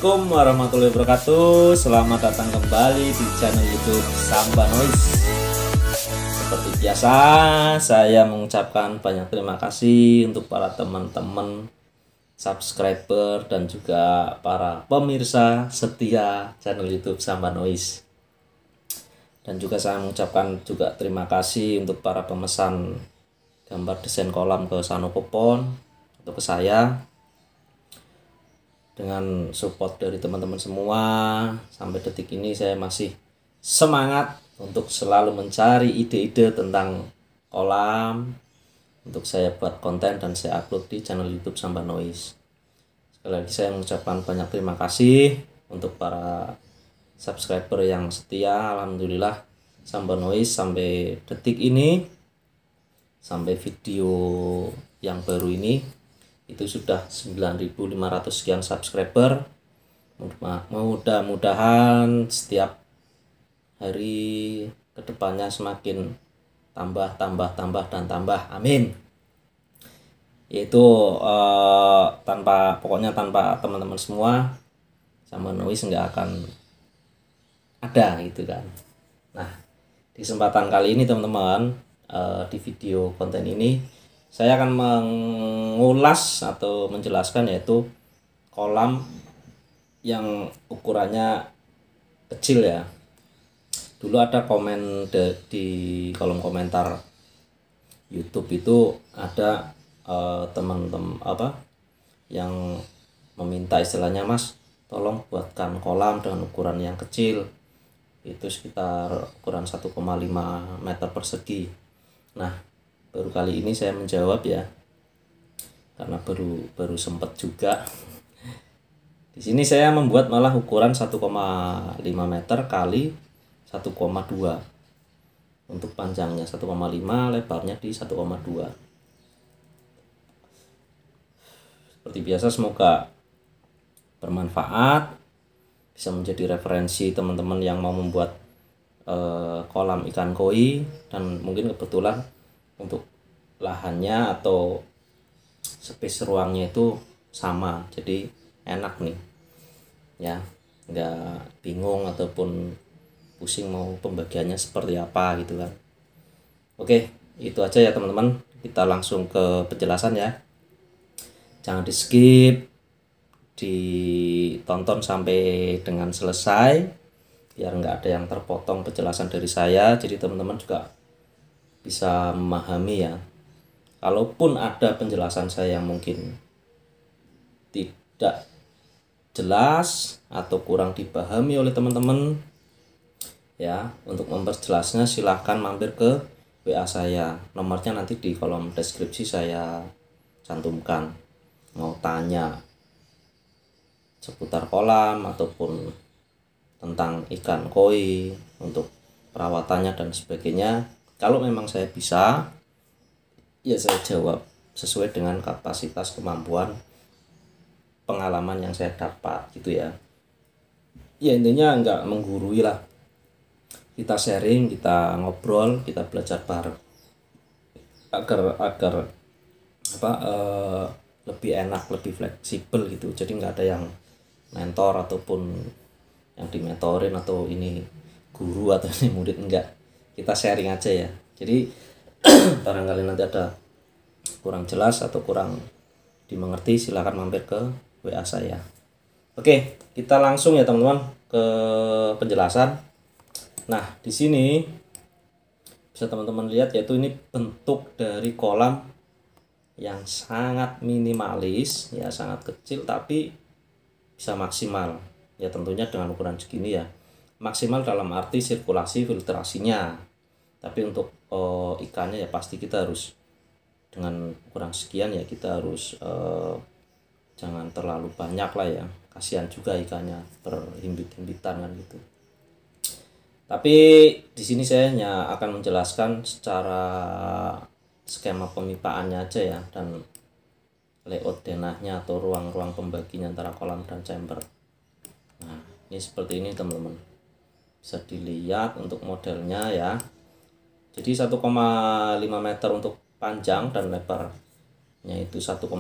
Assalamualaikum warahmatullahi wabarakatuh. Selamat datang kembali di channel YouTube Samba Noise. Seperti biasa, saya mengucapkan banyak terima kasih untuk para teman-teman subscriber dan juga para pemirsa setia channel YouTube Samba Noise. Dan juga saya mengucapkan juga terima kasih untuk para pemesan gambar desain kolam ke Sanopopon atau ke saya. Dengan support dari teman-teman semua, sampai detik ini saya masih semangat untuk selalu mencari ide-ide tentang kolam untuk saya buat konten dan saya upload di channel YouTube Samba Noise. Sekali lagi saya mengucapkan banyak terima kasih untuk para subscriber yang setia. Alhamdulillah Samba Noise sampai detik ini, sampai video yang baru ini itu sudah 9.500 sekian subscriber. Mudah-mudahan setiap hari kedepannya semakin tambah dan tambah, amin. Yaitu pokoknya tanpa teman-teman semua Samba Noise nggak akan ada gitu kan. Nah, di kesempatan kali ini teman-teman, di video konten ini saya akan mengulas atau menjelaskan yaitu kolam yang ukurannya kecil ya. Dulu ada komen di kolom komentar YouTube itu ada teman-teman yang meminta istilahnya, Mas tolong buatkan kolam dengan ukuran yang kecil, itu sekitar ukuran 1,5 meter persegi. Nah, baru kali ini saya menjawab ya, karena baru sempat juga. Di sini saya membuat malah ukuran 1,5 meter kali 1,2 untuk panjangnya 1,5, lebarnya di 1,2. Seperti biasa, semoga bermanfaat, bisa menjadi referensi teman-teman yang mau membuat kolam ikan koi, dan mungkin kebetulan untuk lahannya atau space ruangnya itu sama, jadi enak nih ya, nggak bingung ataupun pusing mau pembagiannya seperti apa gitu kan. Oke, itu aja ya teman-teman, kita langsung ke penjelasan ya. Jangan di skip, ditonton sampai dengan selesai biar nggak ada yang terpotong penjelasan dari saya, jadi teman-teman juga bisa memahami ya. Kalaupun ada penjelasan saya yang mungkin tidak jelas atau kurang dipahami oleh teman-teman ya, untuk memperjelasnya silahkan mampir ke WA saya. Nomornya nanti di kolom deskripsi saya cantumkan. Mau tanya seputar kolam ataupun tentang ikan koi untuk perawatannya dan sebagainya, kalau memang saya bisa, ya saya jawab sesuai dengan kapasitas, kemampuan, pengalaman yang saya dapat gitu ya. Ya intinya nggak menggurui lah. Kita sharing, kita ngobrol, kita belajar bareng agar lebih enak, lebih fleksibel gitu. Jadi nggak ada yang mentor ataupun yang dimentorin atau ini guru atau ini murid, enggak. Kita sharing aja ya. Jadi barangkali nanti ada kurang jelas atau kurang dimengerti, silahkan mampir ke WA saya. Oke, kita langsung ya teman-teman ke penjelasan. Nah, di sini bisa teman-teman lihat yaitu ini bentuk dari kolam yang sangat minimalis ya, sangat kecil tapi bisa maksimal. Ya tentunya dengan ukuran segini ya. Maksimal dalam arti sirkulasi filtrasinya. Tapi untuk ikannya ya pasti kita harus dengan ukuran sekian ya, kita harus jangan terlalu banyak lah ya, kasihan juga ikannya berhimbit-himbitan kan gitu. Tapi di sini saya hanya akan menjelaskan secara skema pemipaannya aja ya, dan layout denahnya atau ruang-ruang pembaginya antara kolam dan chamber. Nah, ini seperti ini teman-teman, bisa dilihat untuk modelnya ya. Jadi 1,5 meter untuk panjang dan lebarnya itu 1,2.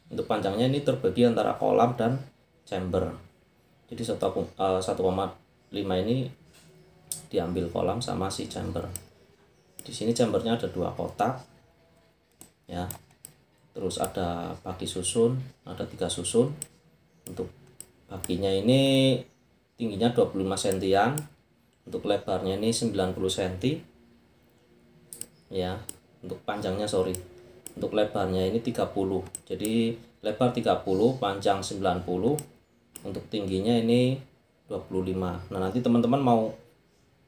Untuk panjangnya ini terbagi antara kolam dan chamber. Jadi 1,5 ini diambil kolam sama si chamber. Di sini chambernya ada 2 kotak ya. Terus ada baki susun, ada 3 susun. Untuk bakinya ini tingginya 25 sentian, untuk lebarnya ini 90 cm ya. Untuk panjangnya untuk lebarnya ini 30. Jadi lebar 30, panjang 90, untuk tingginya ini 25. Nah, nanti teman-teman mau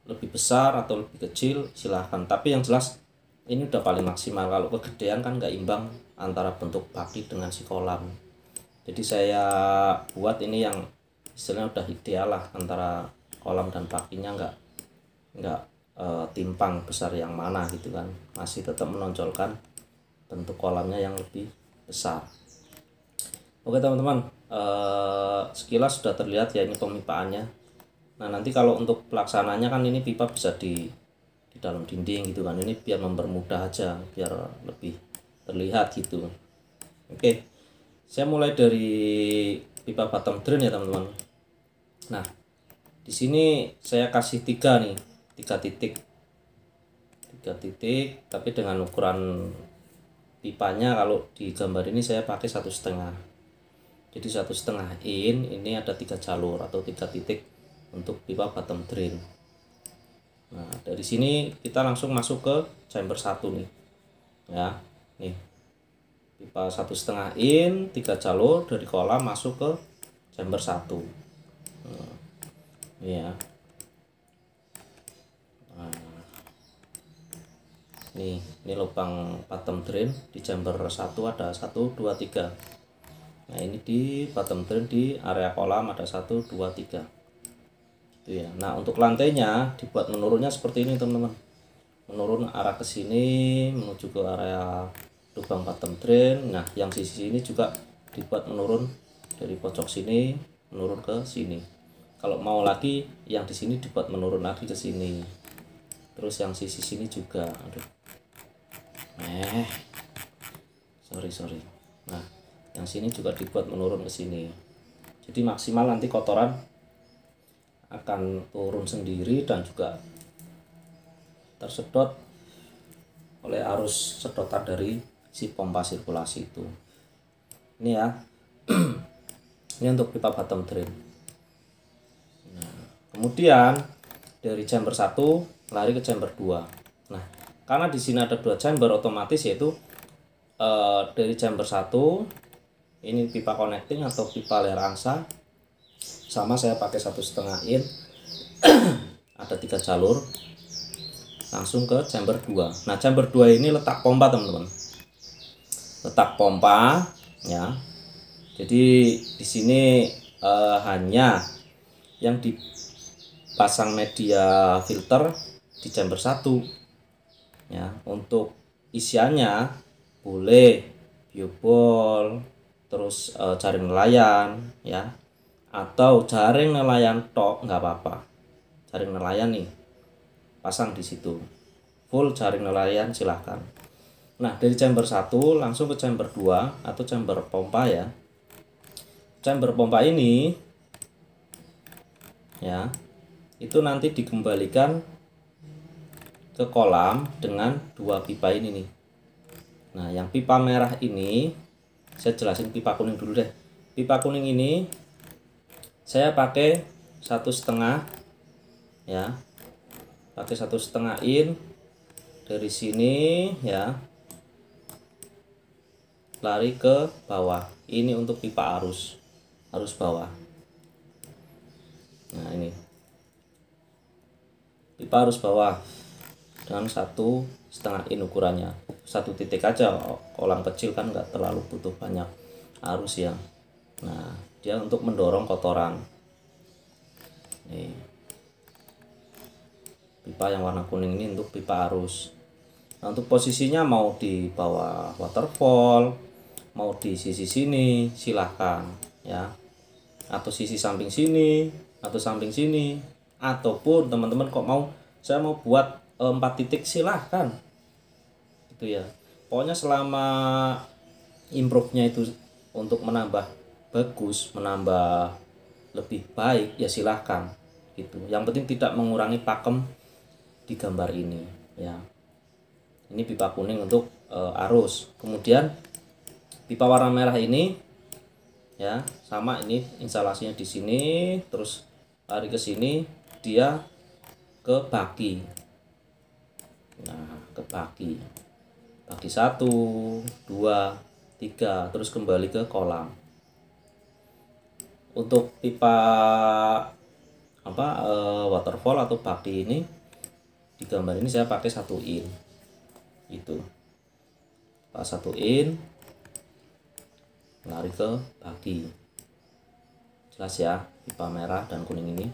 lebih besar atau lebih kecil silahkan, tapi yang jelas ini udah paling maksimal. Kalau kegedean kan nggak imbang antara bentuk baki dengan si kolam. Jadi saya buat ini yang istilahnya udah ideal lah, antara kolam dan bakinya nggak timpang besar yang mana gitu kan, masih tetap menonjolkan bentuk kolamnya yang lebih besar. Oke teman-teman, sekilas sudah terlihat ya ini pemipaannya. Nah, nanti kalau untuk pelaksananya kan ini pipa bisa di dalam dinding gitu kan, ini biar mempermudah aja, biar lebih terlihat gitu. Oke, saya mulai dari pipa bottom drain ya teman-teman. Nah, di sini saya kasih 3 nih, 3 titik, tapi dengan ukuran pipanya kalau di gambar ini saya pakai 1,5. Jadi 1,5 in, ini ada 3 jalur atau 3 titik untuk pipa bottom drain. Nah, dari sini kita langsung masuk ke chamber 1 nih ya. Nih pipa 1,5 in, 3 jalur dari kolam masuk ke chamber 1. Nah, ini ya. Nah, ini lubang bottom drain di chamber 1 ada 1, 2, 3. Nah, ini di bottom drain di area kolam ada 1, 2, 3 gitu ya. Nah, untuk lantainya dibuat menurunnya seperti ini teman-teman, menurun arah ke sini menuju ke area lubang bottom drain. Nah, yang sisi sini juga dibuat menurun dari pojok sini menurun ke sini. Kalau mau lagi yang di sini dibuat menurun lagi ke sini. Terus yang sisi sini juga, aduh, sorry. Nah, yang sini juga dibuat menurun ke sini. Jadi maksimal nanti kotoran akan turun sendiri dan juga tersedot oleh arus sedotan dari si pompa sirkulasi itu. Ini ya. Ini untuk pipa bottom drain. Nah, kemudian dari chamber 1 lari ke chamber 2. Nah, karena di sini ada 2 chamber, otomatis yaitu dari chamber 1 ini pipa connecting atau pipa layar angsa, sama saya pakai 1,5 in, ada 3 jalur langsung ke chamber 2. Nah, chamber 2 ini letak pompa teman-teman, letak pompa ya. Jadi di sini hanya yang dipasang media filter di chamber 1 ya. Untuk isiannya boleh biobol, terus jaring nelayan ya, atau jaring nelayan tok nggak apa-apa. Jaring nelayan nih pasang di situ, full jaring nelayan silahkan. Nah, dari chamber 1 langsung ke chamber 2 atau chamber pompa ya. Chamber pompa ini ya, itu nanti dikembalikan ke kolam dengan 2 pipa ini nih. Nah, yang pipa merah ini saya jelasin pipa kuning dulu deh. Pipa kuning ini saya pakai 1,5 ya, pakai 1,5 in dari sini ya, lari ke bawah. Ini untuk pipa arus bawah. Nah, ini pipa arus bawah dengan 1,5 in ukurannya, 1 titik aja. Kolam kecil kan nggak terlalu butuh banyak arus ya. Nah, dia untuk mendorong kotoran. Nih, pipa yang warna kuning ini untuk pipa arus. Nah, untuk posisinya mau di bawah waterfall, mau di sisi sini silahkan ya, atau sisi samping sini atau samping sini, ataupun teman-teman kok mau saya mau buat 4 titik silahkan gitu ya. Pokoknya selama improve-nya itu untuk menambah bagus, menambah lebih baik, ya silahkan gitu. Yang penting tidak mengurangi pakem di gambar ini ya. Ini pipa kuning untuk arus. Kemudian pipa warna merah ini ya sama, ini instalasinya di sini, terus lari ke sini, dia ke baki. Nah, ke baki 1, 2, 3, terus kembali ke kolam. Untuk pipa waterfall atau baki ini, di gambar ini saya pakai 1 in itu, pas 1 in lari ke baki. Jelas ya, pipa merah dan kuning ini.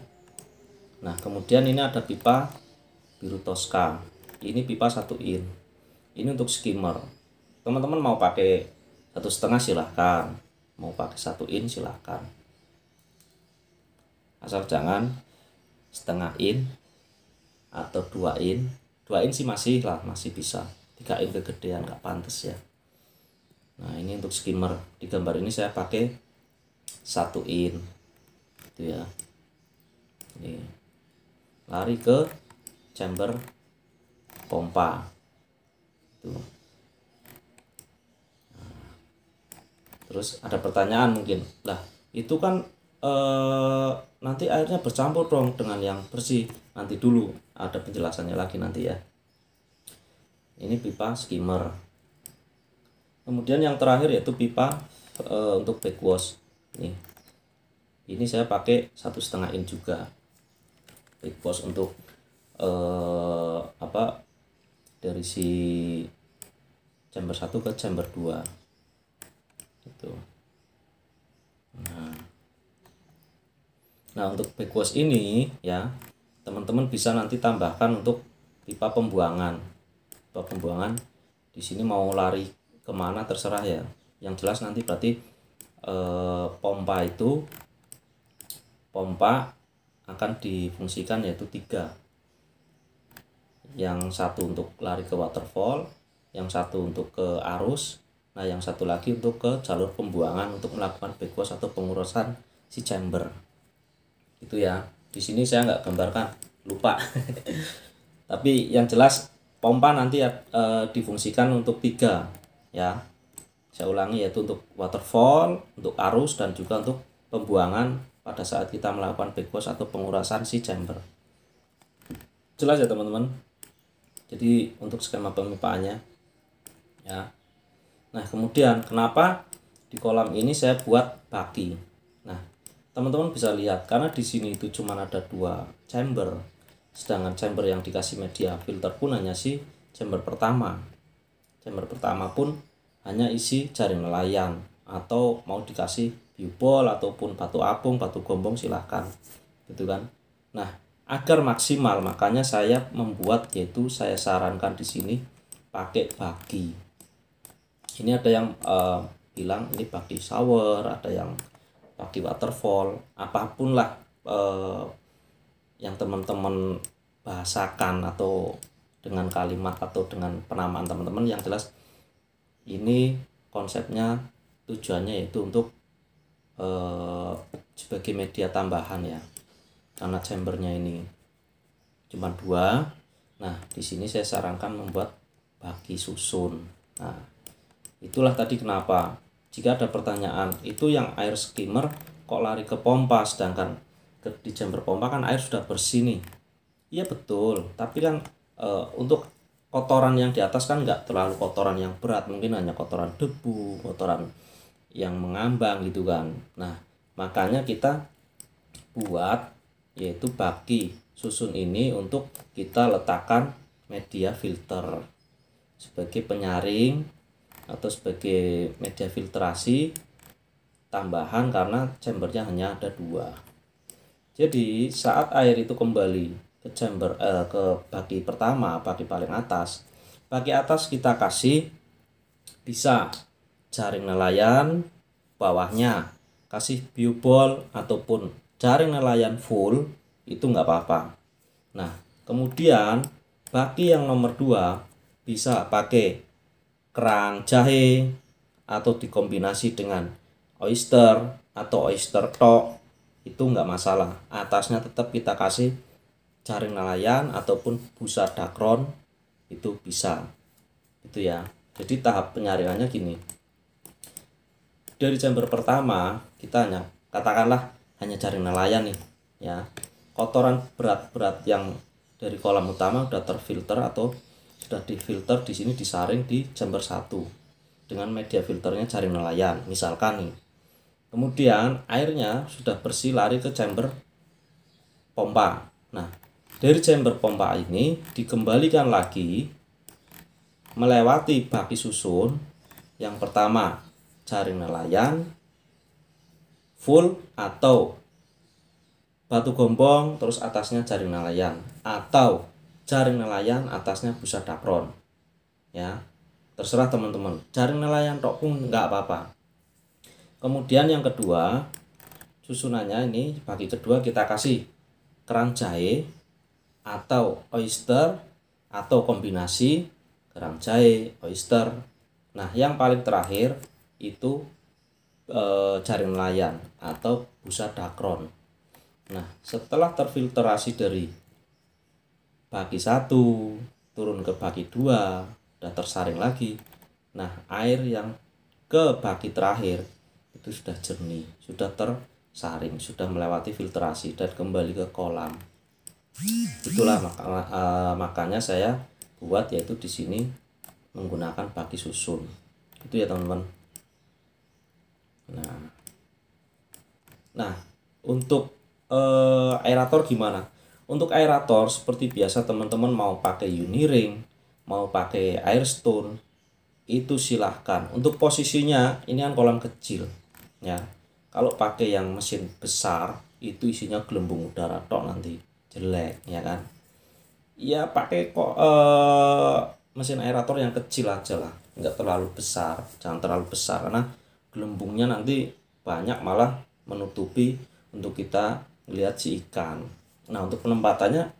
Nah, kemudian ini ada pipa biru Tosca. Ini pipa 1 in. Ini untuk skimmer. Teman-teman mau pakai 1,5 silahkan, mau pakai 1 in silahkan. Asal jangan setengah in atau 2 in. 2 in sih masih bisa. 3 in kegedean, nggak pantas ya. Nah, ini untuk skimmer. Di gambar ini saya pakai 1 in itu ya. Ini lari ke chamber pompa itu. Nah, terus ada pertanyaan mungkin, lah itu kan nanti airnya bercampur dong dengan yang bersih. Nanti dulu, ada penjelasannya lagi nanti ya. Ini pipa skimmer. Kemudian yang terakhir yaitu pipa untuk backwash. Ini saya pakai 1,5 in juga. Backwash untuk dari si chamber 1 ke chamber 2 itu. Nah, untuk backwash ini ya, teman-teman bisa nanti tambahkan untuk pipa pembuangan. Pipa pembuangan di sini mau lari kemana terserah ya. Yang jelas nanti berarti pompa akan difungsikan yaitu 3. Yang satu untuk lari ke waterfall, yang satu untuk ke arus, nah yang satu lagi untuk ke jalur pembuangan untuk melakukan backwash atau pengurusan si chamber. Itu ya. Di sini saya nggak gambarkan, lupa. Tapi yang jelas pompa nanti difungsikan untuk 3 ya. Saya ulangi, yaitu untuk waterfall, untuk arus, dan juga untuk pembuangan pada saat kita melakukan backwash atau pengurasan si chamber. Jelas ya teman-teman. Jadi untuk skema pemipaannya ya. Nah, kemudian kenapa di kolam ini saya buat baki? Nah, teman-teman bisa lihat karena di sini itu cuma ada 2 chamber, sedangkan chamber yang dikasih media filter pun hanya si chamber pertama. Chamber pertama pun hanya isi jaring nelayan, atau mau dikasih biobol ataupun batu apung, batu gombong silahkan gitu kan. Nah, agar maksimal makanya saya membuat, yaitu saya sarankan di sini pakai baki. Ini ada yang bilang ini baki shower, ada yang baki waterfall, apapun lah yang teman-teman bahasakan atau dengan kalimat atau dengan penamaan teman-teman, yang jelas ini konsepnya tujuannya yaitu untuk sebagai media tambahan ya, karena chambernya ini cuma 2. Nah, di sini saya sarankan membuat baki susun. Nah, itulah tadi kenapa jika ada pertanyaan, itu yang air skimmer kok lari ke pompa, sedangkan di chamber pompa kan air sudah bersih nih. Iya betul, tapi kan untuk kotoran yang di atas kan nggak terlalu kotoran yang berat, mungkin hanya kotoran debu, kotoran yang mengambang gitu kan. Nah, makanya kita buat yaitu baki susun ini untuk kita letakkan media filter sebagai penyaring atau sebagai media filtrasi tambahan, karena chambernya hanya ada 2. Jadi saat air itu kembali ke chamber ke baki pertama, baki paling atas, baki atas kita kasih bisa jaring nelayan, bawahnya kasih biobol ataupun jaring nelayan full, itu nggak apa-apa. Nah, kemudian baki yang nomor 2 bisa pakai kerang jahe atau dikombinasi dengan oyster atau oyster tok itu nggak masalah, atasnya tetap kita kasih jaring nelayan ataupun busa dakron itu bisa, itu ya. Jadi tahap penyaringannya gini, dari chamber pertama kita hanya katakanlah hanya jaring nelayan nih ya, kotoran berat-berat yang dari kolam utama sudah terfilter atau sudah difilter, di sini disaring di chamber 1 dengan media filternya jaring nelayan misalkan nih. Kemudian airnya sudah bersih lari ke chamber pompa. Nah, dari chamber pompa ini dikembalikan lagi melewati baki susun. Yang pertama jaring nelayan full atau batu gombong terus atasnya jaring nelayan, atau jaring nelayan atasnya busa dakron ya, terserah teman-teman, jaring nelayan tok pun nggak apa-apa. Kemudian yang kedua, susunannya ini bagi kedua kita kasih kerang jahe atau oyster atau kombinasi kerang jahe oyster. Nah, yang paling terakhir itu jaring nelayan atau busa dakron. Nah, setelah terfiltrasi dari baki 1 turun ke baki 2 udah tersaring lagi. Nah, air yang ke baki terakhir itu sudah jernih, sudah tersaring, sudah melewati filtrasi dan kembali ke kolam. Itulah makanya saya buat yaitu di sini menggunakan baki susun. Itu ya teman-teman. Nah, untuk aerator gimana? Untuk aerator seperti biasa teman-teman mau pakai Uniring, mau pakai Airstone itu silahkan. Untuk posisinya ini kan kolam kecil ya. Kalau pakai yang mesin besar itu isinya gelembung udara tok nanti jelek ya kan. Ya pakai kok mesin aerator yang kecil aja lah, nggak terlalu besar, jangan terlalu besar karena gelembungnya nanti banyak malah menutupi untuk kita lihat si ikan. Nah, untuk penempatannya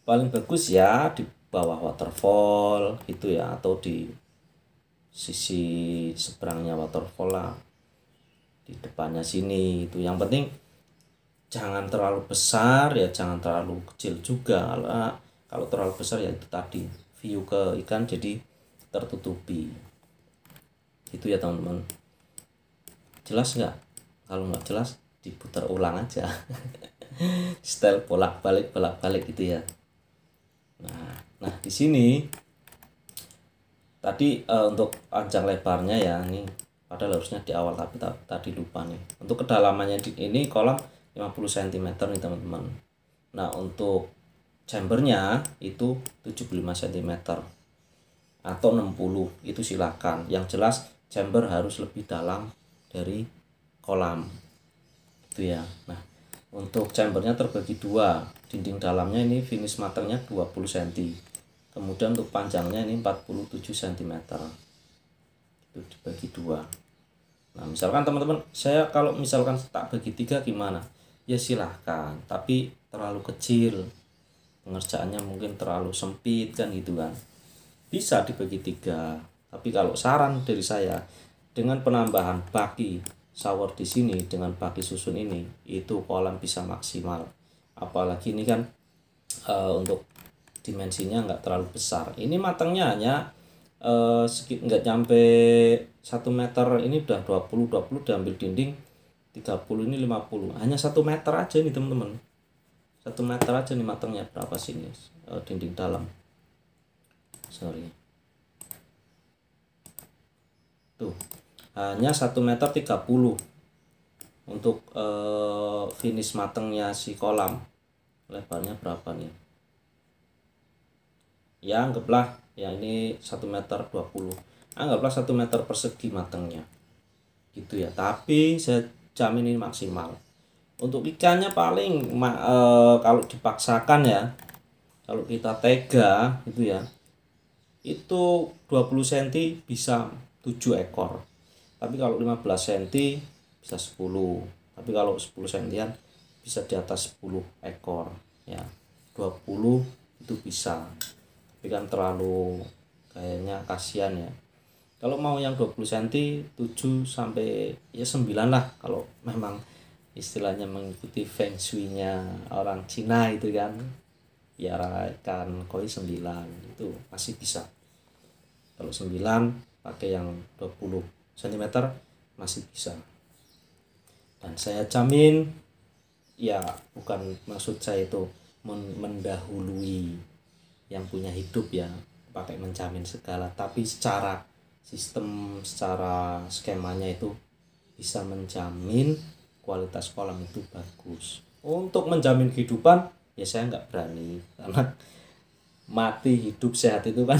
paling bagus ya di bawah waterfall gitu ya, atau di sisi seberangnya waterfall lah, di depannya sini itu. Yang penting jangan terlalu besar ya, jangan terlalu kecil juga. Kalau terlalu besar ya itu tadi view ke ikan jadi tertutupi. Itu ya teman-teman. Jelas nggak? Kalau nggak jelas diputar ulang aja. Style bolak-balik gitu ya. Nah di sini tadi untuk panjang lebarnya ya, ini padahal harusnya di awal tapi tadi lupa nih. Untuk kedalamannya ini kolam 50 cm nih teman-teman. Nah, untuk chambernya itu 75 cm atau 60 itu silakan. Yang jelas chamber harus lebih dalam dari kolam itu ya. Nah, untuk chambernya terbagi dua, dinding dalamnya ini finish matangnya 20 cm, kemudian untuk panjangnya ini 47 cm, itu dibagi dua. Nah, misalkan teman-teman, saya kalau misalkan tak bagi tiga gimana ya silahkan, tapi terlalu kecil, pengerjaannya mungkin terlalu sempit kan gitu kan, bisa dibagi tiga. Tapi kalau saran dari saya, dengan penambahan baki shower di sini dengan baki susun ini itu kolam bisa maksimal. Apalagi ini kan untuk dimensinya nggak terlalu besar. Ini matangnya hanya nggak nyampe 1 meter, ini udah 20 diambil dinding 30, ini 50, hanya 1 meter aja nih teman-teman. 1 meter aja nih matangnya. Berapa sih ini dinding dalam, sorry tuh, hanya 1 meter 30 untuk finish matangnya si kolam. Lebarnya berapa nih ya, anggaplah ya ini 1 meter 20, anggaplah 1 meter persegi matangnya gitu ya. Tapi saya jamin ini maksimal. Untuk ikannya paling kalau dipaksakan ya, kalau kita tega gitu ya, itu 20 cm bisa 7 ekor. Tapi kalau 15 cm bisa 10. Tapi kalau 10 cm bisa di atas 10 ekor ya. 20 itu bisa. Tapi kan terlalu kayaknya kasihan ya. Kalau mau yang 20 cm 7 sampai ya 9 lah, kalau memang istilahnya mengikuti feng shui-nya orang Cina itu kan, biara ikan koi 9 itu masih bisa. Kalau 9 pakai yang 20 cm masih bisa. Dan saya jamin, ya bukan maksud saya itu mendahului yang punya hidup ya, pakai menjamin segala, tapi secara sistem, secara skemanya itu bisa menjamin kualitas kolam itu bagus. Untuk menjamin kehidupan ya saya nggak berani, karena mati hidup sehat itu kan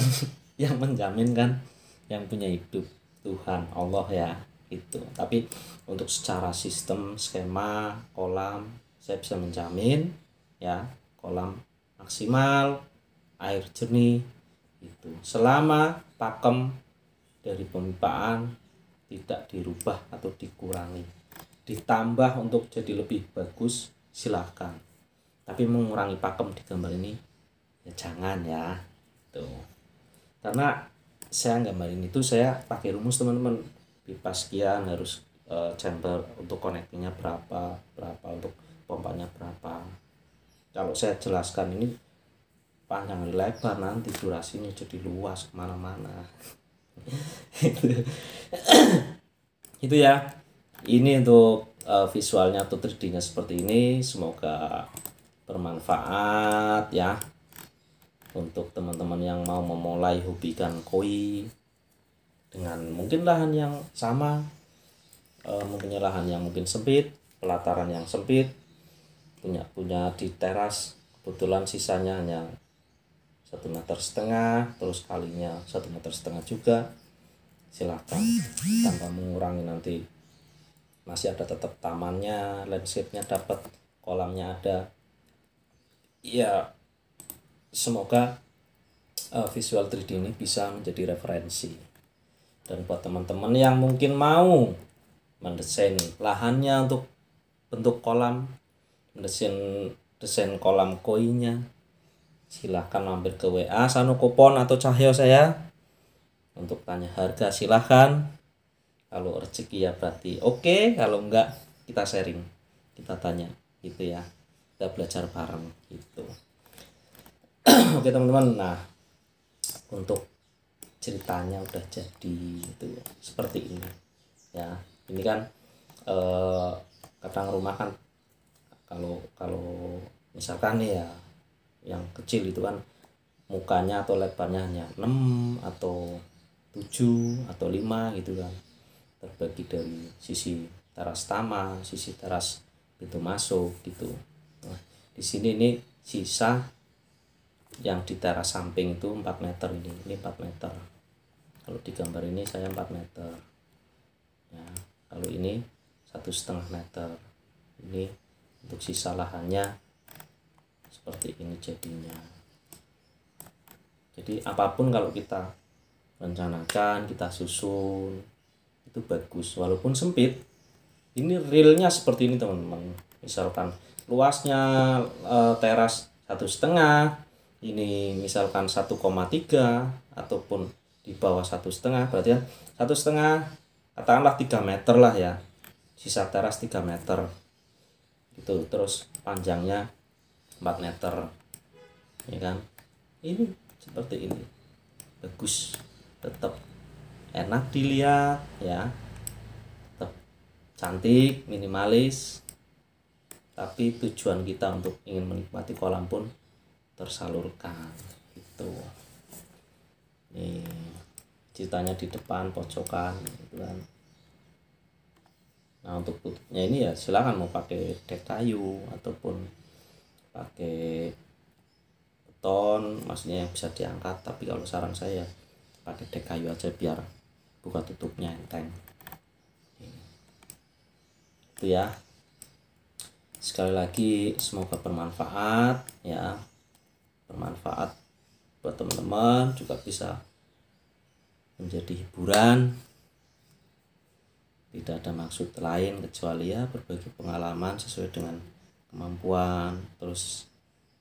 yang menjamin kan yang punya hidup Tuhan Allah ya itu. Tapi untuk secara sistem skema kolam saya bisa menjamin ya, kolam maksimal, air jernih itu, selama pakem dari pemipaan tidak dirubah atau dikurangi. Ditambah untuk jadi lebih bagus silahkan, tapi mengurangi pakem di gambar ini ya jangan ya tuh. Karena saya gambarin itu saya pakai rumus teman-teman, pipa sekian harus chamber untuk connectingnya berapa untuk pompanya berapa. Kalau saya jelaskan ini panjang lebar, nanti durasinya jadi luas kemana-mana. Itu ya, ini untuk visualnya atau 3D-nya seperti ini. Semoga bermanfaat ya untuk teman-teman yang mau memulai hobi ikan koi dengan mungkin lahan yang sama, mungkin lahan yang mungkin sempit, pelataran yang sempit, punya di teras kebetulan sisanya hanya 1,5 meter, terus kalinya 1,5 meter juga, silakan, tanpa mengurangi, nanti masih ada tetap tamannya, landscape-nya dapat, kolamnya ada ya. Semoga visual 3D ini bisa menjadi referensi. Dan buat teman-teman yang mungkin mau mendesain lahannya untuk bentuk kolam, desain kolam koinya, silahkan mampir ke WA Sanukopon atau Cahyo saya untuk tanya harga. Silahkan, kalau rezeki ya berarti oke, kalau enggak kita sharing, kita tanya gitu ya, kita belajar bareng gitu. Oke teman-teman, nah untuk ceritanya udah jadi itu seperti ini ya. Ini kan kadang rumah kan kalau misalkan nih ya yang kecil itu kan mukanya atau lebarnya hanya 6 atau 7 atau 5 gitu kan, terbagi dari sisi teras taman, sisi teras pintu masuk gitu. Nah, di sini nih sisa yang di teras samping itu 4 meter, ini 4 meter. Kalau di gambar ini saya 4 meter ya. Kalau ini 1,5 meter. Ini untuk sisa lahannya seperti ini jadinya. Jadi apapun kalau kita rencanakan, kita susun itu bagus walaupun sempit. Ini realnya seperti ini teman-teman. Misalkan luasnya teras 1,5, ini misalkan 1,3 ataupun di bawah 1,5, berarti kan 1,5, katakanlah 3 meter lah ya, sisa teras 3 meter gitu. Terus panjangnya 4 meter ya kan. Ini seperti ini bagus, tetap enak dilihat ya, tetap cantik, minimalis, tapi tujuan kita untuk ingin menikmati kolam pun tersalurkan gitu. Nih ceritanya di depan pojokan gitu kan. Nah untuk tutupnya ini ya silakan mau pakai dek kayu ataupun pakai beton, maksudnya yang bisa diangkat. Tapi kalau saran saya pakai dek kayu aja biar buka tutupnya enteng. Itu ya. Sekali lagi semoga bermanfaat ya. Bermanfaat buat teman-teman, juga bisa menjadi hiburan. Tidak ada maksud lain kecuali ya berbagi pengalaman sesuai dengan kemampuan, terus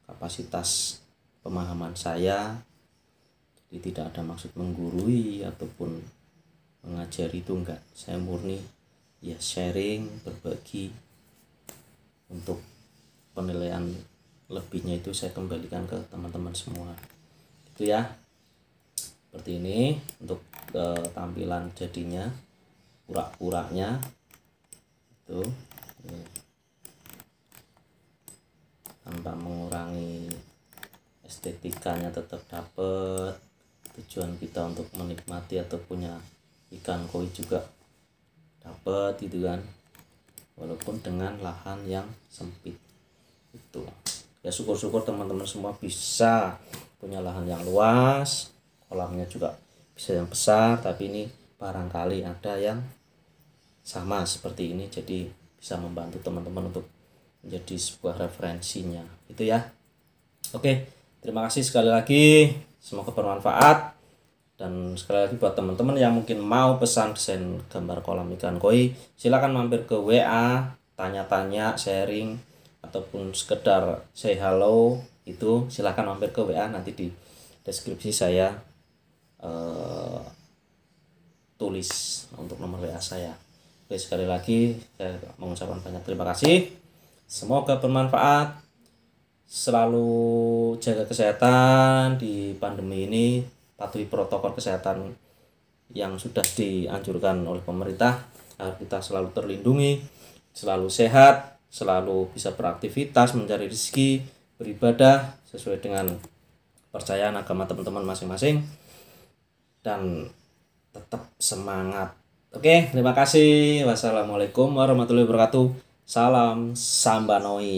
kapasitas pemahaman saya. Jadi tidak ada maksud menggurui ataupun mengajari itu enggak, saya murni ya sharing, berbagi. Untuk penilaian lebihnya itu saya kembalikan ke teman-teman semua, itu ya. Seperti ini untuk tampilan jadinya, urak-uraknya itu tanpa mengurangi estetikanya, tetap dapet. Tujuan kita untuk menikmati atau punya ikan koi juga dapat gitu kan, walaupun dengan lahan yang sempit itu ya. Syukur-syukur teman-teman semua bisa punya lahan yang luas, kolamnya juga bisa yang besar, tapi ini barangkali ada yang sama seperti ini, jadi bisa membantu teman-teman untuk menjadi sebuah referensinya itu ya. Oke, terima kasih sekali lagi, semoga bermanfaat. Dan sekali lagi buat teman-teman yang mungkin mau pesan desain gambar kolam ikan koi, silakan mampir ke WA, tanya-tanya, sharing, ataupun sekedar say hello, itu silakan mampir ke WA, nanti di deskripsi saya tulis untuk nomor WA saya. Oke, sekali lagi saya mengucapkan banyak terima kasih, semoga bermanfaat. Selalu jaga kesehatan di pandemi ini, patuhi protokol kesehatan yang sudah dianjurkan oleh pemerintah agar kita selalu terlindungi, selalu sehat, selalu bisa beraktivitas, mencari rezeki, beribadah sesuai dengan percayaan agama teman-teman masing-masing, dan tetap semangat. Oke, terima kasih. Wassalamualaikum warahmatullahi wabarakatuh. Salam Sambanoi.